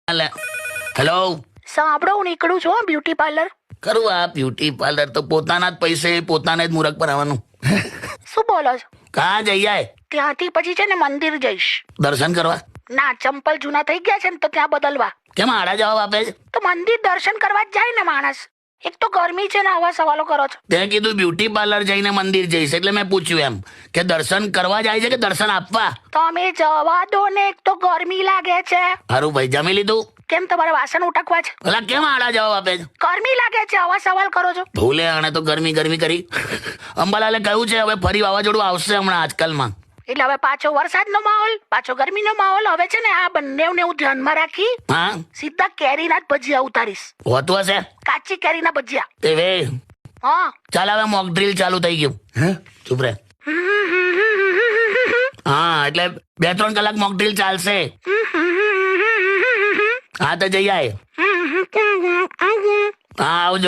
Hello, સાંભળો, હું નીકળું છું બ્યુટી પાર્લર. ખરું આ બ્યુટી પાર્લર તો પોતાના જ પૈસે પોતાને જ મુરખ પર આવવાનું. શું બોલો છો? કાં જઈ આય ત્યાંથી પછી છે ને મંદિર જઈશ. દર્શન કરવા? ના, ચંપલ જૂના થઈ ગયા છે ને તો ત્યાં બદલવા. કેમ આડા જવાબ આપે છે? તો મંદિર દર્શન કરવા જ જાય ને માણસ. એક તો ગરમી છે ને આવા સવાલો કરો છો. તે કીધું બ્યુટી પાર્લર જઈને મંદિર જઈશ એટલે મેં પૂછ્યું એમ કે દર્શન કરવા જાય છે કે દર્શન આપવા? તમે જવા દો ને, એક તો ગરમી લાગે છે. સારું ભાઈ, જમી લીધું? કેમ તમારે વાસણ ઉટકવા છે? ભલા કેમ આડા જવાબ આપે છે? ગરમી લાગે છે, આવા સવાલ કરો છો. ભૂલે આણે તો ગરમી ગરમી કરી. અંબાલાલે કહ્યું છે હવે ફરી વાવાઝોડું આવશે હમણાં આજકાલમાં. એટલે હવે પાછો વરસાદનો માહોલ, પાછો ગરમીનો માહોલ. હવે છે ને આ બંને હું ધ્યાનમાં રાખી હા, સીધા કેરીના જ ભજીયા ઉતારીશ. હોતું હશે કાચી કેરીના ભજીયા. તે વે હા, ચાલ હવે મોક ડ્રીલ ચાલુ થઈ ગયું. હે ચૂપ રહે. હા, એટલે 2-3 કલાક મોક ડ્રીલ ચાલશે. હા તો જઈ આય. હા આવજો.